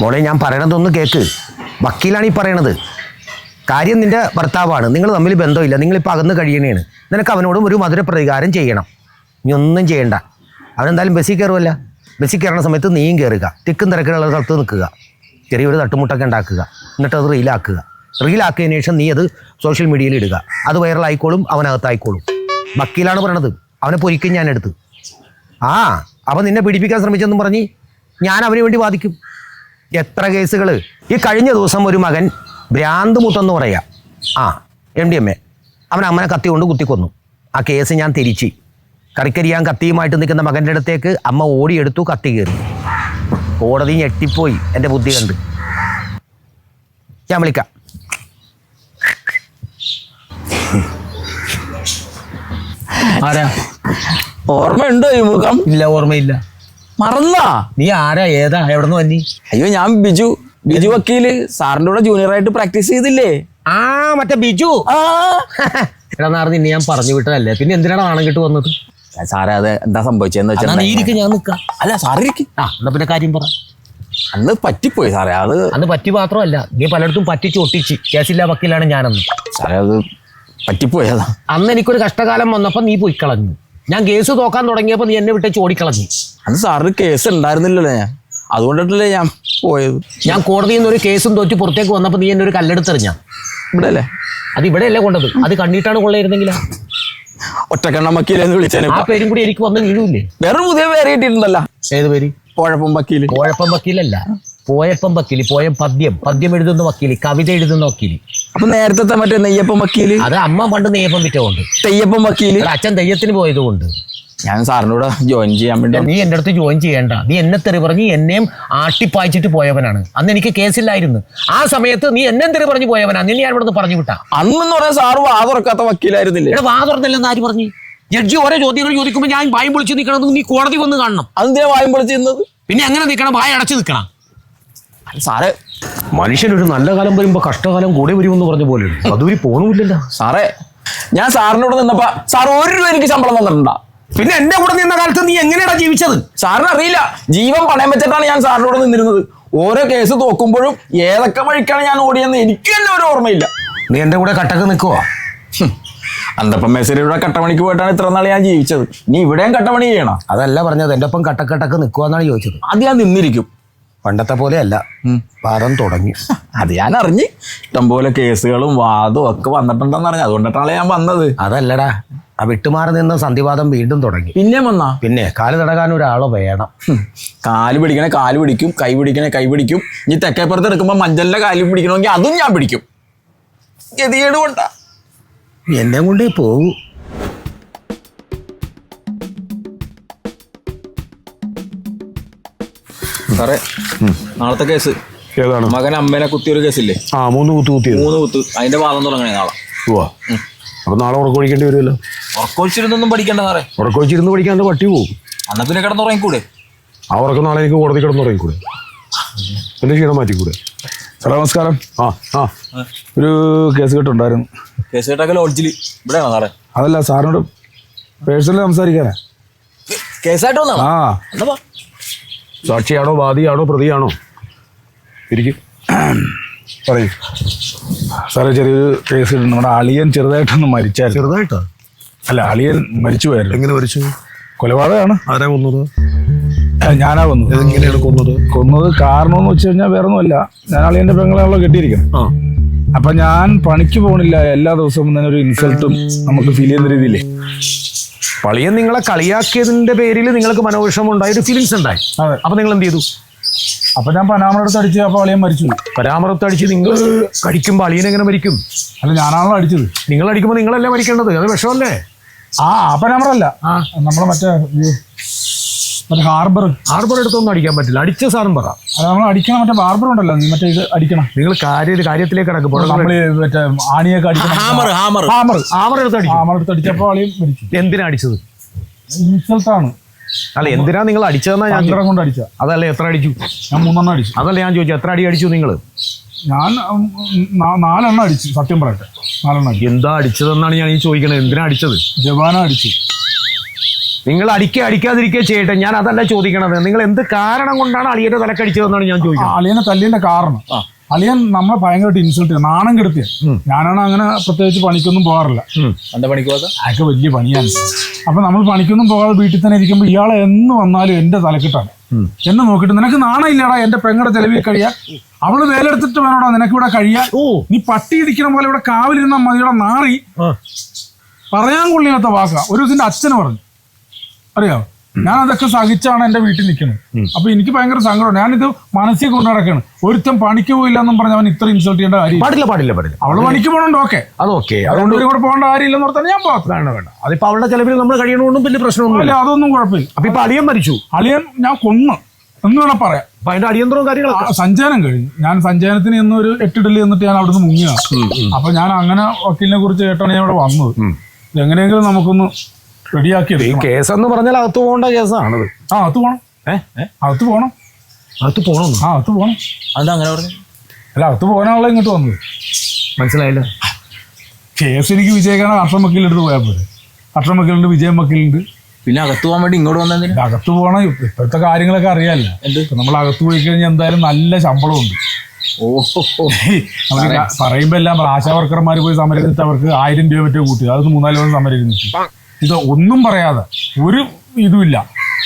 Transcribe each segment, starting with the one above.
മോളെ ഞാൻ പറയണതൊന്ന് കേൾക്ക്. വക്കീലാണ് ഈ പറയണത്. കാര്യം നിന്റെ ഭർത്താവാണ്, നിങ്ങൾ തമ്മിൽ ബന്ധമില്ല, നിങ്ങളിപ്പോൾ അകന്ന് കഴിയണേണ്. നിനക്ക് അവനോടും ഒരു മധുര പ്രതികാരം ചെയ്യണം. നീ ഒന്നും ചെയ്യണ്ട. അവനെന്തായാലും ബസ്സിൽ കയറുമല്ല. ബസ്സിൽ കയറുന്ന സമയത്ത് നീയും കയറുക, തിക്കും തിരക്കിലുള്ള സ്ഥലത്ത് നിൽക്കുക, ചെറിയൊരു തട്ടുമുട്ടൊക്കെ ഉണ്ടാക്കുക, എന്നിട്ട് അത് റീലാക്കുക. റീലാക്കിയതിനു ശേഷം നീ അത് സോഷ്യൽ മീഡിയയിൽ ഇടുക. അത് വൈറലായിക്കോളും, അവനകത്തായിക്കോളും. വക്കീലാണ് പറയണത്. അവനെ പൊരിക്കും ഞാൻ എടുത്ത്. അവൻ നിന്നെ പീഡിപ്പിക്കാൻ ശ്രമിച്ചെന്നും പറഞ്ഞ് ഞാൻ അവന് വേണ്ടി വാദിക്കും. എത്ര കേസുകൾ. ഈ കഴിഞ്ഞ ദിവസം ഒരു മകൻ ഭ്രാന്ത് മുത്തെന്ന് പറയാം, MDMA, അവൻ അമ്മനെ കത്തി കൊണ്ട് കുത്തിക്കൊന്നു. ആ കേസ് ഞാൻ തിരിച്ച്. കറിക്കരിയാൻ കത്തിയുമായിട്ട് നിൽക്കുന്ന മകൻ്റെ അടുത്തേക്ക് അമ്മ ഓടിയെടുത്തു, കത്തി കയറി. കോടതി ഞെട്ടിപ്പോയി എൻ്റെ ബുദ്ധി കണ്ട്. ഞാൻ വിളിക്കാം. ആരാ? ഓർമ്മയുണ്ടോ ഈ മുഖം? ഇല്ല, ഓർമ്മയില്ല. മറന്നാ? നീ ആരാ, ഏതാ, എവിടെന്ന് വന്നി? അയ്യോ, ഞാൻ ബിജു വക്കീല്. സാറിന്റെ കൂടെ ജൂനിയർ ആയിട്ട് പ്രാക്ടീസ് ചെയ്തില്ലേ? മറ്റേ ബിജു. എടാ നാറ്, നിന്നെ ഞാൻ പറഞ്ഞു വിട്ടതല്ലേ, പിന്നെ എന്തിനാണ് നാണം കിട്ടു വന്നത്? സാറേ, അത് എന്താ സംഭവിച്ചെന്ന് വെച്ചാൽ ഞാൻ നിൽക്കാം. അല്ല സാറിരിക്കും. എന്നാ പിന്നെ കാര്യം പറ. അന്ന് പറ്റിപ്പോയി സാറേ. അത് അന്ന് പറ്റി മാത്രമല്ല, നീ പലയിടത്തും പറ്റിച്ച് ഒട്ടിച്ച്. കേസില്ല വക്കീലാണ് ഞാനന്ന്. സാറേ, അത് പറ്റിപ്പോയതാ. അന്ന് എനിക്കൊരു കഷ്ടകാലം വന്നപ്പോൾ നീ പോയി കളഞ്ഞു. ഞാൻ കേസ് തോക്കാൻ തുടങ്ങിയപ്പോൾ നീ എന്നെ വിട്ടേച്ച് ഓടിക്കളഞ്ഞു. അന്ന് സാറിന് കേസ് ഉണ്ടായിരുന്നില്ലല്ലോ, ഞാൻ അതുകൊണ്ടിട്ടല്ലേ ഞാൻ പോയത്. ഞാൻ കോടതിയിൽ നിന്ന് ഒരു കേസും തോറ്റ് പുറത്തേക്ക് വന്നപ്പോൾ നീ എന്നെ ഒരു കല്ലെടുത്തെറിഞ്ഞ. ഇവിടെ അല്ലേ? അത് ഇവിടെ അല്ലേ കൊണ്ടത്? അത് കണ്ടിട്ടാണ് കൊള്ളയിരുന്നെങ്കിലാ. ഒറ്റക്കെണ്ണം വക്കീലെന്ന് വിളിച്ചേ. ആ പേരും കൂടി എനിക്ക് വന്ന് വീഴൂല്ലേ? വേറെ പുതിയ പേര് കിട്ടിയിട്ടുണ്ടല്ലോ. ഏത് പേര്? പോഴപ്പം വക്കീല്. പോഴപ്പം വക്കീലല്ല, പോയപ്പം വക്കീല്. പോയം പദ്യം എഴുതുന്ന വക്കീല്, കവിത എഴുതുന്ന വക്കീല്. അപ്പൊ നേരത്തെ മറ്റേ നെയ്യപ്പം വക്കീല്? അത് അമ്മ പണ്ട് നെയ്യപ്പം വിറ്റതുകൊണ്ട്. തെയ്യപ്പം വക്കീല്? അച്ഛൻ തെയ്യത്തിന് പോയത് കൊണ്ട്. ഞാൻ സാറിനോട് ജോയിൻ ചെയ്യാൻ വേണ്ടി. നീ എൻ്റെ അടുത്ത് ജോയിൻ ചെയ്യേണ്ട. നീ എന്നെ തെറി പറഞ്ഞ് എന്നെയും ആട്ടിപ്പായിച്ചിട്ട് പോയവനാണ്. അന്ന് എനിക്ക് കേസില്ലായിരുന്നു. ആ സമയത്ത് നീ എന്നെയും തെറി പറഞ്ഞ് പോയവനാ. നിന്നെ ഞാൻ ഇവിടുന്ന് പറഞ്ഞു വിട്ടാ. അന്നെന്ന് പറയാൻ സാറ് വാ തുറക്കാത്ത വക്കീലായിരുന്നില്ലേ? വാ തുറന്നില്ലെന്ന് ആര് പറഞ്ഞു? ജഡ്ജി ഓരോ ചോദ്യങ്ങൾ ചോദിക്കുമ്പോൾ ഞാൻ വായും പൊളിച്ച് നിൽക്കണം. നീ കോടതി വന്ന് കാണണം. അതെന്തിനാ വായും പൊളിച്ചിരുന്നത്? പിന്നെ എങ്ങനെ നിൽക്കണം? വായ അടച്ചു നിൽക്കണം. സാറേ, മനുഷ്യനൊരു നല്ല കാലം വരുമ്പോ കഷ്ടകാലം കൂടെ വരുമെന്ന് പറഞ്ഞ പോലെ അതുവരെ പോണില്ലല്ലോ. സാറേ, ഞാൻ സാറിനോട് നിന്നപ്പോ സാർ ₹1 എനിക്ക് ശമ്പളം തന്നിട്ടുണ്ടാ? പിന്നെ എന്റെ കൂടെ നിന്ന കാലത്ത് നീ എങ്ങനെയാ ജീവിച്ചത്? സാറിന് അറിയില്ല. ജീവൻ പണയം വെച്ചിട്ടാണ് ഞാൻ സാറിനോട് നിന്നിരുന്നത്. ഓരോ കേസ് തോക്കുമ്പോഴും ഏതൊക്കെ വഴിക്കാണ് ഞാൻ ഓടിയെന്ന് എനിക്ക് തന്നെ ഒരു ഓർമ്മയില്ല. നീ എന്റെ കൂടെ കട്ടക്ക് നിൽക്കുവാ? അന്തപ്പം മേസരിയുടെ കട്ടമണിക്ക് പോയിട്ടാണ് ഇത്ര നാൾ ഞാൻ ജീവിച്ചത്. നീ ഇവിടെയും കട്ടമണി ചെയ്യണം? അതല്ല പറഞ്ഞത്, എന്റെ ഒപ്പം കട്ടക്ക് നിൽക്കുവാന്നാണ് ചോദിച്ചത്. അത് ഞാൻ നിന്നിരിക്കും. പണ്ടത്തെ പോലെ അല്ല, വാദം തുടങ്ങി. അത് ഞാൻ അറിഞ്ഞ്. ഇഷ്ടംപോലെ കേസുകളും വാദവും ഒക്കെ വന്നിട്ടുണ്ടെന്ന് അറിഞ്ഞു. അതുകൊണ്ടിട്ടാണ് ഞാൻ വന്നത്. അതല്ലടാ, ആ വിട്ടുമാറി നിന്ന് സന്ധിവാദം വീണ്ടും തുടങ്ങി. പിന്നെ വന്നാ? പിന്നെ കാല് തടകാൻ ഒരാള് വേണം. കാല് പിടിക്കണേ കാല് പിടിക്കും, കൈ പിടിക്കണേ കൈ പിടിക്കും. ഇനി തെക്കേപ്പുറത്ത് എടുക്കുമ്പോ മഞ്ചലിന്റെ കാലിൽ പിടിക്കണമെങ്കിൽ അതും ഞാൻ പിടിക്കും. ഗതികേട് കൊണ്ടാ. എന്നെ കൊണ്ടേ പോകൂ. സാറേ, നാളത്തെ കേസ് ഏതാണ്? മകൻ അമ്മേനെ കുത്തിയൊരു കേസില്ലേ? 3 കുത്ത് കുത്തിയത്. 3 കുത്ത്. അതിന്റെ വാദം തുടങ്ങണേ നാളെ. അപ്പൊ നാളെ ഉറക്കൊഴിക്കേണ്ടി വരുമല്ലോ. ഉറക്കൊഴിച്ചിരുന്നൊന്നും പഠിക്കണ്ട സാറേ. ഉറക്കൊഴിച്ചിരുന്ന് പഠിക്കാണ്ട് പട്ടി പോകും. അന്നാ പിന്നെ കിടന്നുറങ്ങിക്കൂടെ? ആ ഉറക്കം നാളെ എനിക്ക് കോടതി കിടന്നുറങ്ങിക്കൂടെ? എന്റെ ക്ഷീണം മാറ്റിക്കൂടെ? സാറേ നമസ്കാരം. ഒരു കേസ് കേട്ടുണ്ടായിരുന്നു. കേസ് കേട്ടൊക്കെ ലോഡ്ജില്. ഇവിടെയാണോ സാറേ? അതല്ല, സാറിനോട് പേഴ്സണലി സംസാരിക്കാനാ. കേസായിട്ട് വന്നാ? സാക്ഷിയാണോ വാദിയാണോ പ്രതിയാണോ? ഇരിക്കും. പറയൂ സാറേ. ചെറിയൊരു കേസ് നമ്മുടെ അളിയൻ ചെറുതായിട്ടൊന്ന് മരിച്ചായിരുന്നു. ചെറുതായിട്ടോ? അല്ല, അളിയൻ മരിച്ചു പോയായിരുന്നു. എങ്ങനെ മരിച്ചു? കൊലപാതകമാണ്. ആരാ കൊന്നത്? ഞാനാ കൊന്നത്. എങ്ങനെയാണ് കൊന്നത് കാരണമെന്ന് വെച്ച് കഴിഞ്ഞാൽ വേറെ ഒന്നുമല്ല. ഞാൻ അളിയന്റെ പെങ്ങളാണല്ലോ കെട്ടിയിരിക്കണം. അപ്പൊ ഞാൻ പണിക്ക് പോകണില്ല. എല്ലാ ദിവസവും തന്നെ ഒരു ഇൻസൾട്ടും നമുക്ക് ഫീൽ ചെയ്യുന്ന രീതിയില്ലേ. പളിയൻ നിങ്ങളെ കളിയാക്കിയതിന്റെ പേരിൽ നിങ്ങൾക്ക് മനോവിഷമം ഉണ്ടായി, ഒരു ഫീലിങ്സ് ഉണ്ടായി. അപ്പൊ നിങ്ങൾ എന്ത് ചെയ്തു? അപ്പൊ ഞാൻ പനാമറത്ത് അടിച്ച് അപ്പൊ അളിയൻ മരിച്ചു. പരാമറത്ത് അടിച്ച് നിങ്ങൾ കടിക്കുമ്പോൾ അളിയൻ എങ്ങനെ മരിക്കും? അല്ല, ഞാനാണല്ലോ അടിച്ചത്. നിങ്ങൾ അടിക്കുമ്പോൾ നിങ്ങളല്ലേ മരിക്കേണ്ടത്? അത് വിഷമല്ലേ? പനാമറല്ല, നമ്മളെ മറ്റേ ഹാർബർ എടുത്തൊന്നും അടിക്കാൻ പറ്റില്ല. അടിച്ച സാറും പറ. അത് നമ്മൾ അടിക്കണം. മറ്റേ ഹാർബർ ഉണ്ടല്ലോ, മറ്റേ ഇത് അടിക്കണം. നിങ്ങൾ കാര്യത്തിലേക്ക് കിടക്കുമ്പോൾ നമ്മള് മറ്റേ ആണിയൊക്കെ അടിക്കണം. ഹാമർ എടുത്ത് അടിച്ചപ്പോൾ അളിയൻ മരിച്ചു. എന്തിനാ അടിച്ചത്? ഇൻസൾട്ടാണ്. അല്ല, എന്തിനാ നിങ്ങൾ അടിച്ചതെന്നാ ഞാൻ കൊണ്ട് അടിച്ച. അതല്ല, എത്ര അടിച്ചു? ഞാൻ 3 അടിച്ചു. അതല്ല ഞാൻ ചോദിച്ചു, എത്ര അടി അടിച്ചു നിങ്ങൾ? ഞാൻ 4 അടിച്ചു. സത്യം പറയട്ടെ, 4 അടിച്ചു. എന്താ അടിച്ചതെന്നാണ് ഞാൻ ഈ ചോദിക്കണത്. എന്തിനാ അടിച്ചത്? ജവാന അടിച്ചു. നിങ്ങൾ അടിക്കാതിരിക്കുക ചെയ്യട്ടെ. ഞാൻ അതല്ല ചോദിക്കണത്. നിങ്ങൾ എന്ത് കാരണം കൊണ്ടാണ് അളിയന്റെ തലക്കടിച്ചതെന്നാണ് ഞാൻ ചോദിക്കുന്നത്. അളിയനെ തല്ലിന്റെ കാരണം അളിയൻ നമ്മളെ ഭയങ്കരമായിട്ട് ഇൻസൾട്ട് ചെയ്യും, നാണം കെടുത്തിയ. ഞാനാണ് അങ്ങനെ പ്രത്യേകിച്ച് പണിക്കൊന്നും പോകാറില്ല. എന്താ പണിക്ക് പോകാത്ത? അതൊക്കെ വലിയ പണിയാണ്. അപ്പൊ നമ്മൾ പണിക്കൊന്നും പോകാതെ വീട്ടിൽ തന്നെ ഇരിക്കുമ്പോൾ ഇയാളെ എന്ന് വന്നാലും എന്റെ തലക്കിട്ടാണ്. എന്നെ നോക്കിയിട്ട് നിനക്ക് നാണം ഇല്ലടാ എന്റെ പെങ്ങളുടെ ചെലവിൽ കഴിയാ, അവള് വേലെടുത്തിട്ട് വേണോടാ നിനക്ക് ഇവിടെ കഴിയാ, നീ പട്ടി ഇരിക്കുന്ന പോലെ ഇവിടെ കാവിലിരുന്ന മതിയുടെ നാറി. പറയാൻ കൊള്ളിയാത്ത വാക്കാ. ഒരു ദിവസം എന്റെ അച്ഛന് പറഞ്ഞു, അറിയാമോ, ഞാൻ അതൊക്കെ സഹിച്ചാണ് എന്റെ വീട്ടിൽ നിൽക്കുന്നത്. അപ്പൊ എനിക്ക് ഭയങ്കര സങ്കടം. ഞാനിത് മനസ്സിൽ കൊണ്ടു നടക്കാണ്. ഒരുത്തം പണിക്ക് പോയില്ല എന്നും പറഞ്ഞ അവൻ ഇത്ര ഇൻസൾട്ട് ചെയ്യേണ്ട കാര്യം പാടില്ല. അവള് പണിക്ക് പോകണുണ്ട്, ഓക്കെ, അതൊക്കെ അതുകൊണ്ട് ഇവരും കൂടെ പോകേണ്ട കാര്യമില്ലെന്ന് പറഞ്ഞാൽ ഞാൻ പോകാം. വേണ്ട. അതിപ്പോ അവളുടെ ചെലവിൽ നമ്മൾ കഴിയണോണ്ടും വലിയ പ്രശ്നമൊന്നുമില്ല. അതൊന്നും കുഴപ്പമില്ല. അപ്പൊ ഇപ്പൊ അളിയൻ മരിച്ചു. അളിയൻ ഞാൻ കൊന്നു എന്ന് വേണം പറയാം. അപ്പൊ അതിന്റെ അടിയന്തരവും കാര്യങ്ങളൊക്കെ സഞ്ചയനം കഴിഞ്ഞു. ഞാൻ സഞ്ചയനത്തിന് എന്നൊരു 8 ഡൽഹി എന്നിട്ട് ഞാൻ അവിടുന്ന് മുങ്ങിയാണ്. അപ്പൊ ഞാൻ അങ്ങനെ വക്കീലിനെ കുറിച്ച് കേട്ടാണ് ഞാൻ ഇവിടെ വന്നത്. എങ്ങനെയെങ്കിലും നമുക്കൊന്ന് റെഡിയാക്കിയത്. ഈ കേസ് എന്ന് പറഞ്ഞാൽ അകത്ത് പോകേണ്ട കേസാണിത്. അകത്ത് പോണം. അകത്ത് പോണം. അകത്ത് പോകണം. അതെന്താ അങ്ങനെ പറഞ്ഞു? അല്ല, അകത്ത് പോകാനാണല്ലോ ഇങ്ങോട്ട് വന്നത്. മനസ്സിലായില്ല. കേസ് എനിക്ക് വിജയിക്കാണ് അക്ഷരം വക്കീലെടുത്ത് പോയാൽ പോലെ. അക്ഷരം വക്കീലുണ്ട്, വിജയം വക്കീലുണ്ട്. പിന്നെ അകത്ത് പോകാൻ വേണ്ടി ഇങ്ങോട്ട് വന്നതിന്? അകത്ത് പോകണം. ഇപ്പോഴത്തെ കാര്യങ്ങളൊക്കെ അറിയാമല്ലോ. നമ്മൾ അകത്ത് പോയി കഴിഞ്ഞാൽ എന്തായാലും നല്ല ശമ്പളമുണ്ട്. പറയുമ്പോ എല്ലാം ആശാ വർക്കർമാർ പോയി സമരം ചെയ്തിട്ട് അവർക്ക് 1000 രൂപ മറ്റേ കൂട്ടി, അത് 3-4 ദിവസം സമരം നിൽക്കും. ഇത് ഒന്നും പറയാതെ ഒരു ഇതുമില്ല,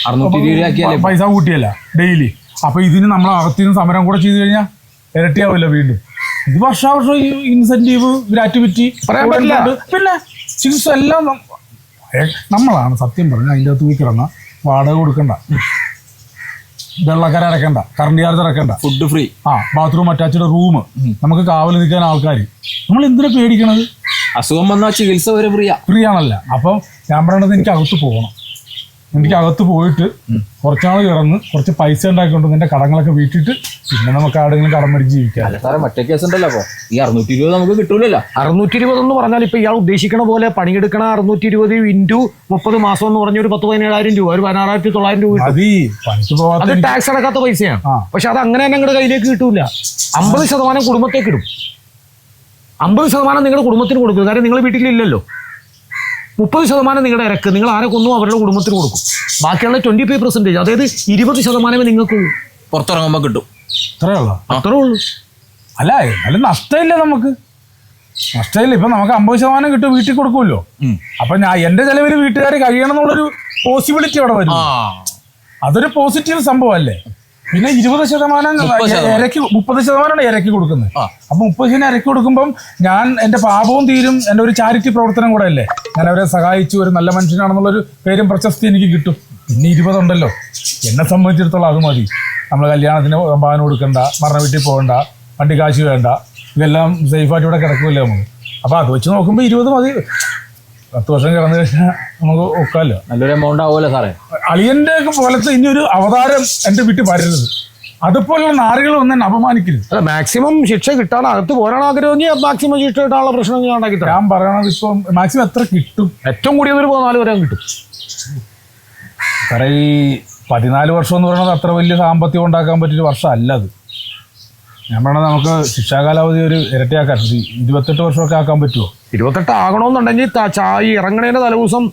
620 പൈസ കൂട്ടിയല്ല ഡെയിലി. അപ്പൊ ഇതിന് നമ്മൾ അകത്തിന്ന് സമരം കൂടെ ചെയ്ത് കഴിഞ്ഞാൽ ഇരട്ടിയാവില്ല വീണ്ടും. ഇത് വർഷാവർഷം ഇൻസെന്റീവ്, ഗ്രാറ്റുവിറ്റി പറയാൻ പറ്റില്ല. പിന്നെ ചികിത്സ എല്ലാം നമ്മളാണ് സത്യം പറഞ്ഞാൽ അതിൻ്റെ അകത്ത് പോയി കിടന്ന വാടക കൊടുക്കണ്ട, വെള്ളക്കര അടക്കണ്ട, കറണ്ട് ചാർജ് അടക്കണ്ട, food free, bathroom attached room, നമുക്ക് കാവൽ നിൽക്കാൻ ആൾക്കാർ. നമ്മൾ എന്തിനാ പേടിക്കണത്? അസുഖം വന്നാൽ ചികിത്സ വരെ ഫ്രീ ആണല്ല. അപ്പം ഞാൻ പറയണത് എനിക്ക് അകത്ത് പോകണം. എനിക്ക് അകത്ത് പോയിട്ട് കുറച്ചാൾ കിടന്ന് കുറച്ച് പൈസ ഉണ്ടാക്കിക്കൊണ്ട് നിന്റെ കടങ്ങളൊക്കെ വീട്ടിട്ട് പിന്നെ നമുക്ക് ആടെങ്കിലും കടം മേടിച്ച് ജീവിക്കാം. അല്ല സാറേ, മറ്റേ കേസ് ഉണ്ടല്ലോ. അപ്പൊ ഈ 620 നമുക്ക് കിട്ടൂലല്ലോ. 620 എന്ന് പറഞ്ഞാൽ ഇപ്പൊ ഇയാൾ ഉദ്ദേശിക്കണ പോലെ പണിയെടുക്കണ 620 ഇൻറ്റു 30 മാസം എന്ന് പറഞ്ഞ ഒരു 10-17,000 രൂപ, ഒരു 16,900 രൂപ കിട്ടും. അത് ടാക്സ് അടക്കാത്ത പൈസയാണ്. പക്ഷെ അത് അങ്ങനെ നിങ്ങളുടെ കയ്യിലേക്ക് കിട്ടൂല. 50% കുടുംബത്തേക്ക് ഇടും. 50% നിങ്ങളുടെ കുടുംബത്തിന് കൊടുക്കും. കാര്യം നിങ്ങൾ വീട്ടിലില്ലല്ലോ. 30% നിങ്ങളുടെ ഇരക്ക്, നിങ്ങൾ ആരെ കൊന്നു അവരുടെ കുടുംബത്തിന് കൊടുക്കും. ബാക്കിയുള്ള 25%, അതായത് 20% നിങ്ങൾക്ക് പുറത്തിറങ്ങുമ്പോൾ കിട്ടും. അത്രേ ഉള്ളൂ. അല്ല, എന്നാലും നഷ്ടമില്ല. നമുക്ക് നഷ്ടമില്ല. ഇപ്പൊ നമുക്ക് 50% കിട്ടും, വീട്ടിൽ കൊടുക്കുമല്ലോ. അപ്പൊ ഞാൻ എന്റെ ചെലവിൽ വീട്ടുകാർ കഴിയണം എന്നുള്ളൊരു പോസിബിലിറ്റി അവിടെ വരും. അതൊരു പോസിറ്റീവ് സംഭവമല്ലേ. പിന്നെ 20% ഇരക്കി, 30% ഇരക്കി കൊടുക്കുന്നത്. അപ്പൊ 30% ഇരക്കി കൊടുക്കുമ്പം ഞാൻ എന്റെ പാപവും തീരും. എന്റെ ഒരു ചാരിറ്റി പ്രവർത്തനം കൂടെ അല്ലേ. ഞാൻ അവരെ സഹായിച്ചു, ഒരു നല്ല മനുഷ്യനാണെന്നുള്ളൊരു പേരും പ്രശസ്തി എനിക്ക് കിട്ടും. പിന്നെ 20 ഉണ്ടല്ലോ, എന്നെ സംബന്ധിച്ചിടത്തോളം അത് മതി. നമ്മൾ കല്യാണത്തിന് പാവന കൊടുക്കണ്ട, മരണ വീട്ടിൽ പോകണ്ട, വണ്ടി കാശ് വേണ്ട, ഇതെല്ലാം സേഫായിട്ട് ഇവിടെ കിടക്കുമല്ലോ നമുക്ക്. അപ്പൊ അത് വെച്ച് നോക്കുമ്പോൾ 20 മതി. 10 വർഷം കിടന്നു കഴിഞ്ഞാൽ നമുക്ക് ഒക്കാമല്ലോ. നല്ലൊരു എമൗണ്ട് ആവുമല്ലോ സാറേ. അളിയന്റെ പോലത്തെ ഇനിയൊരു അവതാരം എന്റെ വീട്ടിൽ വരരുത്. അതുപോലുള്ള നാറുകൾ ഒന്നും എന്നെ അപമാനിക്കരുത്. മാക്സിമം ശിക്ഷ കിട്ടാൻ, അകത്ത് പോരാൻ ആഗ്രഹമെങ്കിൽ മാക്സിമം ശിക്ഷ കിട്ടാനുള്ള പ്രശ്നം ഞാൻ ഉണ്ടാക്കി തരാം. ഞാൻ പറയണത് ഇപ്പം മാക്സിമം എത്ര കിട്ടും? ഏറ്റവും കൂടിയത് ഒരു 14 വരെ കിട്ടും. സാറേ, ഈ 14 വർഷം എന്ന് പറയുന്നത് അത്ര വലിയ സാമ്പത്തികം ഉണ്ടാക്കാൻ പറ്റിയൊരു വർഷം അല്ല അത്. ഞാൻ പറഞ്ഞത് നമുക്ക് ശിക്ഷാകാലാവധി ഒരു ഇരട്ടിയാക്കാൻ 28 വർഷമൊക്കെ ആക്കാൻ പറ്റുമോ? 28 ആകണമെന്നുണ്ടെങ്കിൽ ചായ ഇറങ്ങണേൻ്റെ തലേദിവസം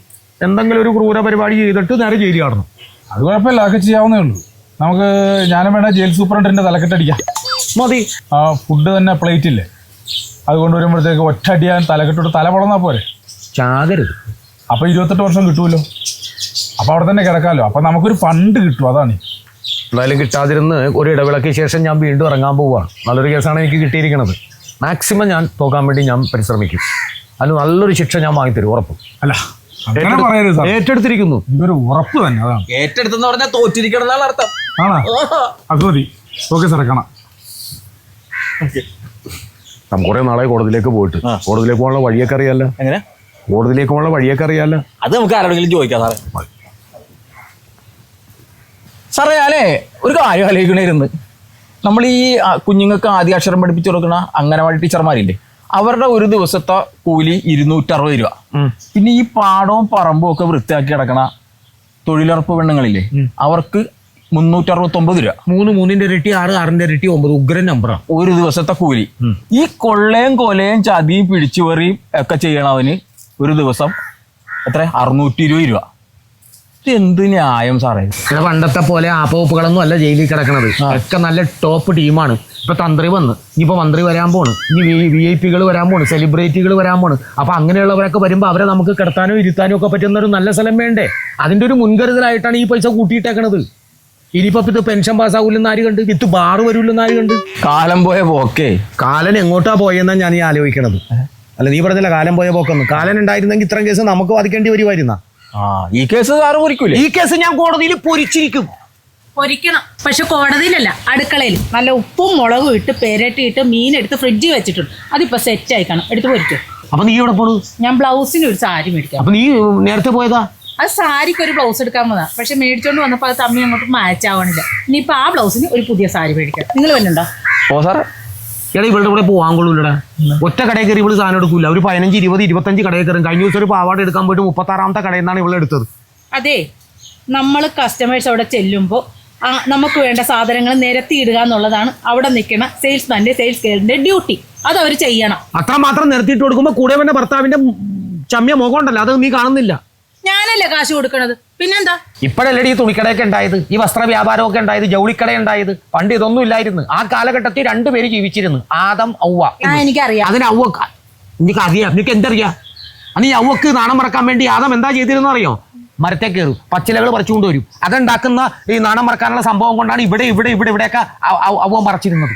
എന്തെങ്കിലും ഒരു ക്രൂര പരിപാടി ചെയ്തിട്ട് നേരെ ജയിലിൽ കാണണം. അത് കുഴപ്പമില്ല, അതൊക്കെ ചെയ്യാവുന്നേ ഉള്ളൂ. നമുക്ക് ഞാനും വേണ്ട ജയിൽ സൂപ്രണ്ടിന്റെ തലക്കെട്ടടിക്കാം മതി. ഫുഡ് തന്നെ പ്ലേറ്റ് ഇല്ലേ, അതുകൊണ്ട് വരുമ്പോഴത്തേക്ക് ഒറ്റ അടിയാൻ തലക്കെട്ടിട്ട് തല പൊളന്നാ പോരെ. ചാകരുത്. അപ്പൊ 28 വർഷം കിട്ടുമല്ലോ. അപ്പൊ അവിടെ തന്നെ കിടക്കാമല്ലോ. അപ്പൊ നമുക്കൊരു ഫണ്ട് കിട്ടും. അതാണ് എന്തായാലും കിട്ടാതിരുന്ന് ഒരു ഇടവേളയ്ക്ക് ശേഷം ഞാൻ വീണ്ടും ഇറങ്ങാൻ പോവുകയാണ്. നല്ലൊരു കേസാണ് എനിക്ക് കിട്ടിയിരിക്കുന്നത്. മാക്സിമം ഞാൻ പോകാൻ വേണ്ടി ഞാൻ പരിശ്രമിക്കും. അതിന് നല്ലൊരു ശിക്ഷ ഞാൻ വാങ്ങിത്തരും, ഉറപ്പ്. അല്ല, അങ്ങനെ പറയരുത് സാർ. ഏറ്റെടുത്തിരിക്കുന്നു. ഇതൊരു ഉറപ്പ് തന്നെ. അതാണ് ഏറ്റെടുത്തെന്ന് പറഞ്ഞാൽ തോറ്റിരിക്കണം എന്നാണ് അർത്ഥം. ആണോ? അത് മതി. ഓക്കെ സാറേ, കാണാം. നമുക്ക് കുറേ നാളെ കോടതിയിലേക്ക് പോയിട്ട്. കോടതിയിലേക്ക് പോകാനുള്ള വഴിയൊക്കെ അറിയാമല്ലോ. എങ്ങനെ? കോടതിയിലേക്ക് പോകാനുള്ള വഴിയൊക്കെ അറിയാമല്ലോ. അത് നമുക്ക് ആരോടെങ്കിലും ചോദിക്കാം സാറേ. സാറേ, ഞാനേ ഒരു കാര്യം ആലോചിക്കണമായിരുന്നു. നമ്മൾ ഈ കുഞ്ഞുങ്ങൾക്ക് ആദ്യാക്ഷരം പഠിപ്പിച്ചു കൊടുക്കണ അംഗനവാടി ടീച്ചർമാരില്ലേ, അവരുടെ ഒരു ദിവസത്തെ കൂലി 260 രൂപ. പിന്നെ ഈ പാടവും പറമ്പും ഒക്കെ വൃത്തിയാക്കി കിടക്കണ തൊഴിലുറപ്പ് പെണ്ണുങ്ങളില്ലേ, അവർക്ക് 369 രൂപ. 3 ഇരട്ടി, 6 ഇരട്ടി, 9. ഉഗ്രൻ നമ്പറാണ് ഒരു ദിവസത്തെ കൂലി. ഈ കൊള്ളയും കൊലയും ചതിയും പിടിച്ചുപറിയും ഒക്കെ ചെയ്യണവന് ഒരു ദിവസം എത്ര? 620 രൂപ. എന്ത് ന്യായം സാറേ? ഇവിടെ പണ്ടത്തെ പോലെ ആപ്പവപ്പുകളൊന്നും അല്ല ജയിലിൽ കിടക്കണത്. ഒക്കെ നല്ല ടോപ്പ് ടീമാണ്. ഇപ്പൊ തന്ത്രി വന്ന്, ഇനിയിപ്പോ മന്ത്രി വരാൻ പോണ്, ഇനി VIP വരാൻ പോണ്, സെലിബ്രിറ്റികൾ വരാൻ പോണ്. അപ്പൊ അങ്ങനെയുള്ളവരൊക്കെ വരുമ്പോ അവരെ നമുക്ക് കിടത്താനോ ഇരുത്താനോ ഒക്കെ പറ്റുന്ന ഒരു നല്ല സ്ഥലം വേണ്ടേ? അതിന്റെ ഒരു മുൻകരുതലായിട്ടാണ് ഈ പൈസ കൂട്ടിയിട്ടേക്കണത്. ഇനിയിപ്പോ ഇത് പെൻഷൻ പാസ്സാവൂലെന്ന് ആര് കണ്ട്, ഇത് ബാറ് വരൂലെന്ന് ആര് കണ്ട്? കാലം പോയ പോക്കേ. കാലൻ എങ്ങോട്ടാ പോയെന്നാണ് ഞാൻ ഈ ആലോചിക്കണത്. അല്ല, നീ പറഞ്ഞില്ല കാലം പോയ പോക്കൊന്നും. കാലൻ ഉണ്ടായിരുന്നെങ്കിൽ ഇത്രയും കേസ് നമുക്ക് വാദിക്കേണ്ടി വരുമായിരുന്ന. ഈ കേസ് സാറ് പൊരിക്കൂലേ? ഈ കേസ് ഞാൻ കോടതിയിൽ പൊരിച്ചിരിക്കും. പൊരിക്കണം, പക്ഷെ കോടതിയിലല്ല, അടുക്കളയിൽ നല്ല ഉപ്പും മുളകും ഇട്ട് പെരട്ടിയിട്ട് മീനെടുത്ത് ഫ്രിഡ്ജിൽ വെച്ചിട്ടുണ്ട്. അതിപ്പോ സെറ്റ് ആയിക്കണം, എടുത്ത് പൊരിക്കും. അപ്പൊ നീ എവിടെ പോണു? ഞാൻ ബ്ലൗസിന് ഒരു സാരി മേടിക്കാം. അപ്പൊ നീ നേരത്തെ പോയതാ? അത് സാരിക്ക് ഒരു ബ്ലൗസ് എടുക്കാൻ പോതാ, പക്ഷെ മേടിച്ചോണ്ട് വന്നപ്പോൾ അത് തമ്മിൽ അങ്ങോട്ട് മാച്ച് ആവണില്ല. ഇനിയിപ്പോ ആ ബ്ലൗസിന് ഒരു പുതിയ സാരി മേടിക്കാം. നിങ്ങൾ വല്ലണ്ടോ? ഓ സാറേ, എടാ ഇവളുടെ കൂടെ പോകാൻ കൊള്ളൂല്ലടാ. ഒറ്റ കടയിൽ കയറി ഇവള് സാധനം എടുക്കൂല. ഒരു 15, 20, 25 കടയിൽ കയറും. കഴിഞ്ഞ ദിവസം ഒരു പാവാട എടുക്കാൻ പോയിട്ട് 36ാമത്തെ കടയിൽ നിന്നാണ് ഇവളെ എടുത്തത്. അതെ, നമ്മൾ കസ്റ്റമേഴ്സ് അവിടെ ചെല്ലുമ്പോൾ നമുക്ക് വേണ്ട സാധനങ്ങൾ നിരത്തി ഇടുക എന്നുള്ളതാണ് അവിടെ നിൽക്കുന്ന സെയിൽസ്മാൻ്റെ സെയിൽസ് ഗേളിന്റെ ഡ്യൂട്ടി. അത് അവർ ചെയ്യണം. അത്രമാത്രം നിരത്തിയിട്ട് കൊടുക്കുമ്പോൾ കൂടെ വന്ന ഭർത്താവിന്റെ ചമ്മിയ മുഖം ഉണ്ടല്ലോ, അത് നീ കാണുന്നില്ല. ഞാനല്ലേ കാശ് കൊടുക്കണത്, പിന്നെന്താ? ഇപ്പോഴല്ലേ ഈ തുണിക്കടയൊക്കെ ഉണ്ടായത്, ഈ വസ്ത്ര വ്യാപാരമൊക്കെ ഉണ്ടായത്, ജൗളിക്കട ഉണ്ടായത്. പണ്ട് ഇതൊന്നും ഇല്ലായിരുന്നു. ആ കാലഘട്ടത്തിൽ 2 പേര് ജീവിച്ചിരുന്നു, ആദം ഔവ. എനിക്കറിയാം. അതിന് ഔവക്ക എനിക്ക് അറിയാം. നിനക്ക് എന്തറിയാം? അന്ന് ഈ ഔവക്ക് നാണം മറക്കാൻ വേണ്ടി ആദം എന്താ ചെയ്തിരുന്നു അറിയോ? മരത്തെ കയറും, പച്ചിലകൾ പറിച്ചുകൊണ്ട് വരും. അതുണ്ടാക്കുന്ന ഈ നാണം മറക്കാനുള്ള സംഭവം കൊണ്ടാണ് ഇവിടെയൊക്കെ ഔവ മറച്ചിരുന്നത്.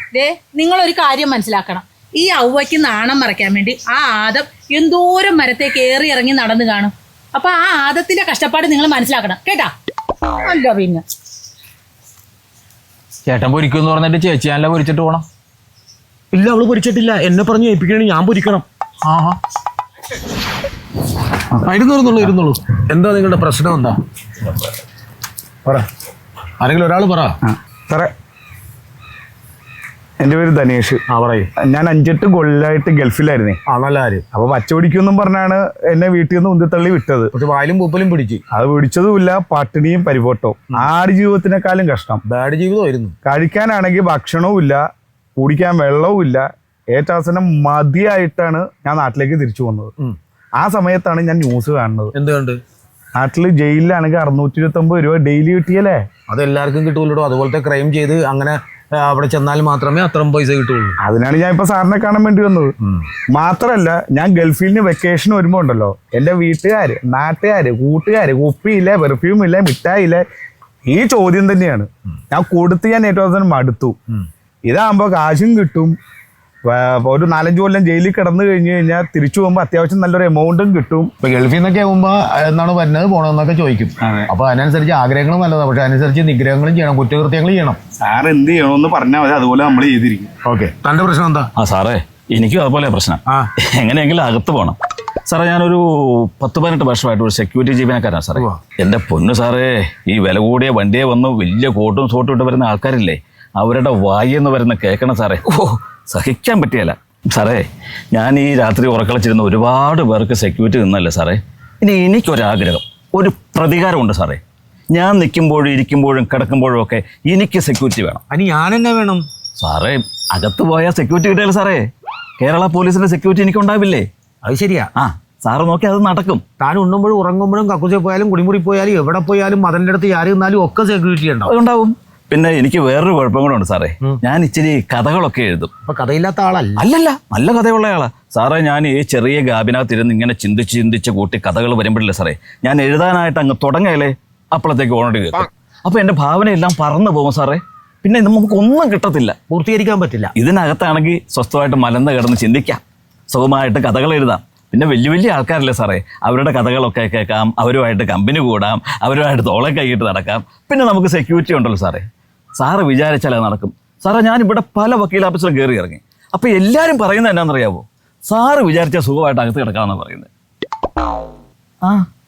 നിങ്ങളൊരു കാര്യം മനസ്സിലാക്കണം. ഈ ഔവയ്ക്ക് നാണം മറയ്ക്കാൻ വേണ്ടി ആ ആദം എന്തോരം മരത്തെ കയറി ഇറങ്ങി നടന്നു കാണും. അപ്പൊ ആ ആദത്തിന്റെ കഷ്ടപ്പാട് നിങ്ങൾ മനസ്സിലാക്കണം കേട്ടാ. അല്ല പിന്നെ ചേട്ടൻ പൊരിക്കുമെന്ന് പറഞ്ഞിട്ട് ചേച്ചി നല്ല പൊരിച്ചിട്ട് പോണം. ഇല്ല, അവള് പൊരിച്ചിട്ടില്ല. എന്നെ പറഞ്ഞു ഏൽപ്പിക്കണേ, ഞാൻ പൊരിക്കണം. ഇരുന്നോളൂ. എന്താ നിങ്ങളുടെ പ്രശ്നം? എന്താ പറ, ആരെങ്കിലും ഒരാൾ പറ. സാറേ, എൻ്റെ പേര് ധനേഷ്. പറയും. ഞാൻ 5-8 കൊല്ലമായിട്ട് ഗൾഫിലായിരുന്നേ. നല്ല കാര്യം. അപ്പൊ പച്ചപിടിക്കുമെന്നും പറഞ്ഞാണ് എന്നെ വീട്ടിൽ നിന്ന് ഉന്തിത്തള്ളി വിട്ടത്. പക്ഷെ വായിലും പൂപ്പലും പിടിച്ച്. അത് പിടിച്ചതുമില്ല, പട്ടിണിയും പരിപോട്ടവും. ആട് ജീവിതത്തിനേക്കാളും കഷ്ടം. ബാഡ് ജീവിതമായിരുന്നു. കഴിക്കാനാണെങ്കിൽ ഭക്ഷണവും ഇല്ല, കുടിക്കാൻ വെള്ളവും ഇല്ല. ഏറ്റവും അവസാനം മതിയായിട്ടാണ് ഞാൻ നാട്ടിലേക്ക് തിരിച്ചു വന്നത്. ആ സമയത്താണ് ഞാൻ ന്യൂസ് കാണുന്നത്. എന്തുകൊണ്ട്? നാട്ടിൽ ജയിലിലാണെങ്കിൽ 629 രൂപ ഡെയിലി കിട്ടിയല്ലേ. അത് എല്ലാവർക്കും കിട്ടൂല്ലോ. അതുപോലത്തെ ക്രൈം ചെയ്ത് അങ്ങനെ അവിടെ ചെന്നാൽ മാത്രമേ അത്രയും പൈസ കിട്ടുള്ളൂ. അതിനാണ് ഞാൻ ഇപ്പൊ സാറിനെ കാണാൻ വേണ്ടി വന്നത്. മാത്രല്ല, ഞാൻ ഗൾഫിൽ നിന്ന് വെക്കേഷൻ വരുമ്പോ ഉണ്ടല്ലോ, എന്റെ വീട്ടുകാര്, നാട്ടുകാര്, കൂട്ടുകാര് കുപ്പിയില്ല, പെർഫ്യൂം ഇല്ല, മിഠായില്ല, ഈ ചോദ്യം തന്നെയാണ്. ഞാൻ കൊടുത്ത് ഞാൻ ഏറ്റവും അവസാനം മടുത്തു. ഇതാകുമ്പോ കാശും കിട്ടും, ഒരു 4-5 കൊല്ലം ജയിലിൽ കിടന്നു കഴിഞ്ഞു കഴിഞ്ഞാൽ തിരിച്ചു പോകുമ്പോൾ അത്യാവശ്യം നല്ലൊരു എമൗണ്ടും കിട്ടും. ഇപ്പൊ ഗൾഫിൽ നിന്നൊക്കെ ആകുമ്പോ എന്നാണ് വരുന്നത് പോകണമെന്നൊക്കെ ചോദിക്കും. അപ്പൊ അതിനനുസരിച്ച് ആഗ്രഹങ്ങളും നല്ലതാണ്, പക്ഷെ അതിനനുസരിച്ച് നിഗ്രഹങ്ങളും ചെയ്യണം, കുറ്റകൃത്യങ്ങൾ ചെയ്യണം. സാർ എന്ത് ചെയ്യണമെന്ന് പറഞ്ഞാൽ മതി, അതുപോലെ നമ്മൾ ചെയ്തിരിക്കും. ഓക്കെ, തന്റെ പ്രശ്നം എന്താ? സാറേ, എനിക്കും അതുപോലെ പ്രശ്നം. എങ്ങനെയെങ്കിലും അകത്ത് പോകണം സാറേ. ഞാനൊരു 10-18 വർഷമായിട്ട് ഒരു സെക്യൂരിറ്റി ജീവനക്കാരാണ് സാറേ. എൻ്റെ പൊന്നു സാറേ, ഈ വില കൂടിയ വണ്ടിയെ വന്ന് വലിയ കോട്ടും സോട്ടും ഇട്ട് വരുന്ന ആൾക്കാരില്ലേ, അവരുടെ വായെന്ന് വരുന്ന കേൾക്കണം സാറേ. സഹിക്കാൻ പറ്റിയല്ല സാറേ. ഞാൻ ഈ രാത്രി ഉറക്കളച്ചിരുന്ന ഒരുപാട് പേർക്ക് സെക്യൂരിറ്റി നിന്നല്ലേ സാറേ. ഇനി എനിക്കൊരാഗ്രഹം, ഒരു പ്രതികാരമുണ്ട് സാറേ. ഞാൻ നിൽക്കുമ്പോഴും ഇരിക്കുമ്പോഴും കിടക്കുമ്പോഴും ഒക്കെ എനിക്ക് സെക്യൂരിറ്റി വേണം. അതിന് ഞാൻ തന്നെ വേണം സാറേ. അകത്ത് പോയാൽ സെക്യൂരിറ്റി കിട്ടിയാൽ സാറേ, കേരള പോലീസിന്റെ സെക്യൂരിറ്റി എനിക്കുണ്ടാവില്ലേ? അത് ശരിയാ. സാറ് നോക്കി അത് നടക്കും. താൻ ഉണ്ണുമ്പോഴും ഉറങ്ങുമ്പോഴും കക്കൂസി പോയാലും കുടിമുറി പോയാലും എവിടെ പോയാലും മതിലിന്റെ അടുത്ത് ആര് നിന്നാലും ഒക്കെ സെക്യൂരിറ്റി ഉണ്ടാവും. അതുണ്ടാവും. പിന്നെ എനിക്ക് വേറൊരു കുഴപ്പം കൂടെ ഉണ്ട് സാറേ. ഞാൻ ഇച്ചിരി കഥകളൊക്കെ എഴുതും. അപ്പൊ കഥയില്ലാത്ത ആളല്ല? അല്ലല്ല, നല്ല കഥയുള്ള ആളാ സാറേ. ഞാൻ ഈ ചെറിയ ഗാബിനകത്തിരുന്ന് ഇങ്ങനെ ചിന്തിച്ച് കൂട്ടി കഥകൾ വരുമ്പോഴല്ലേ സാറേ, ഞാൻ എഴുതാനായിട്ട് അങ്ങ് തുടങ്ങയല്ലേ, അപ്പോഴത്തേക്ക് ഓണടി കേൾക്കും. അപ്പൊ എന്റെ ഭാവനയെല്ലാം പറന്നു പോകും സാറേ. പിന്നെ നമുക്ക് ഒന്നും കിട്ടത്തില്ല, പൂർത്തീകരിക്കാൻ പറ്റില്ല. ഇതിനകത്താണെങ്കിൽ സ്വസ്ഥമായിട്ട് മലന്ന് കിടന്ന് ചിന്തിക്കാം, സുഖമായിട്ട് കഥകൾ എഴുതാം. പിന്നെ വലിയ വലിയ ആൾക്കാരല്ലേ സാറേ, അവരുടെ കഥകളൊക്കെ കേൾക്കാം, അവരുമായിട്ട് കമ്പനി കൂടാം, അവരുമായിട്ട് തോളെ കൈയിട്ട് നടക്കാം. പിന്നെ നമുക്ക് സെക്യൂരിറ്റി ഉണ്ടല്ലോ സാറേ. സാറ് വിചാരിച്ചാൽ അത് നടക്കും സാറേ. ഞാനിവിടെ പല വക്കീൽ ഓഫീസിലും കയറി ഇറങ്ങി. അപ്പോൾ എല്ലാവരും പറയുന്നത് എന്നാണെന്നറിയാവോ? സാറ് വിചാരിച്ചാൽ സുഖമായിട്ട് അകത്ത് കിടക്കാമെന്നാണ് പറയുന്നത്.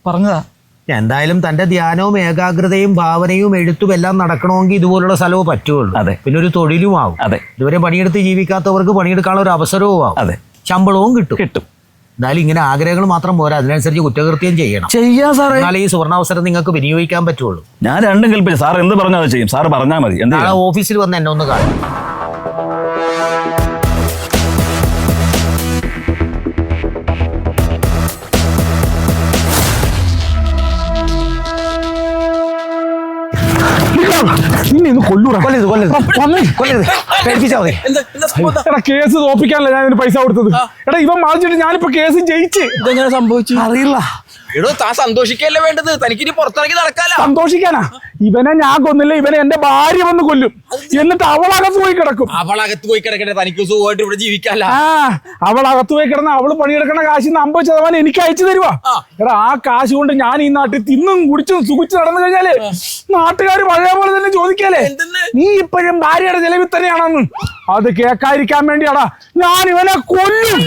പറഞ്ഞതാ. എന്തായാലും തന്റെ ധ്യാനവും ഏകാഗ്രതയും ഭാവനയും എഴുത്തും എല്ലാം നടക്കണമെങ്കിൽ ഇതുപോലുള്ള സ്ഥലവും പറ്റുള്ളൂ. അതെ. പിന്നെ ഒരു തൊഴിലും ആവും. അതെ. ഇതുവരെ പണിയെടുത്ത് ജീവിക്കാത്തവർക്ക് പണിയെടുക്കാനുള്ള ഒരു അവസരവും ആവും. അതെ. ശമ്പളവും കിട്ടും. കിട്ടും. എന്നാലും ഇങ്ങനെ ആഗ്രഹങ്ങൾ മാത്രം പോരാ, അതിനനുസരിച്ച് കുറ്റകൃത്യം ചെയ്യണം. ചെയ്യാം സാറേ. എന്നാലും ഈ സുവർണാവസരം നിങ്ങൾക്ക് വിനിയോഗിക്കാൻ പറ്റുള്ളൂ. ഞാൻ രണ്ടും കൽപ്പിച്ചു. സാർ എന്ത് പറഞ്ഞാൽ അത് ചെയ്യും. സാറ് പറഞ്ഞാൽ മതി. നാളെ ഓഫീസിൽ വന്ന് എന്നെ ഒന്ന് കാണും. നിന്നെ ഇന്ന് കൊല്ലൂടാ. കൊല്ലരുത് വന്നേ. കൊല്ലരുത് പേടിപ്പിച്ചാൽ മതി. എടാ കേസ് തോപ്പിക്കാനല്ല ഞാൻ ഇതിന് പൈസ കൊടുത്തത്. എടാ ഇവൻ മാറിച്ചിട്ട് ഞാനിപ്പോ കേസ് ജയിച്ച്. ഇതെങ്ങനെ സംഭവിച്ചു? അറിയില്ല. എടോ താൻ സന്തോഷിക്കല്ലേ വേണ്ടത്, തനിക്കിനി പുറത്തിറങ്ങി നടക്കാലോ. സന്തോഷിക്കാനാ? ഇവനെ ഞാൻ കൊന്നില്ല, ഇവനെ എന്റെ ഭാര്യ വന്ന് കൊല്ലും, എന്നിട്ട് അവളകത്ത് പോയി കിടക്കും. അവളകത്ത് പോയി കിടക്കട്ടെ, തനിക്ക് സുഖമായിട്ട് ഇവിടെ ജീവിക്കാല്ല. ആ അവളകത്ത് പോയി കിടന്ന അവള് പണിയെടുക്കണ കാശിന്ന് 50% എനിക്ക് അയച്ചു തരുവാ. എടാ ആ കാശ് കൊണ്ട് ഞാൻ ഈ നാട്ടിൽ തിന്നും കുടിച്ചും സുഖിച്ച് നടന്നു കഴിഞ്ഞാല് നാട്ടുകാർ പഴയ പോലെ തന്നെ ചോദിക്കാലേ, നീ ഇപ്പോഴും ഭാര്യയുടെ ചെലവിൽ തന്നെയാണെന്ന്. അത് കേൾക്കാതിരിക്കാൻ വേണ്ടിയാടാ ഞാൻ ഇവനെ കൊല്ലും.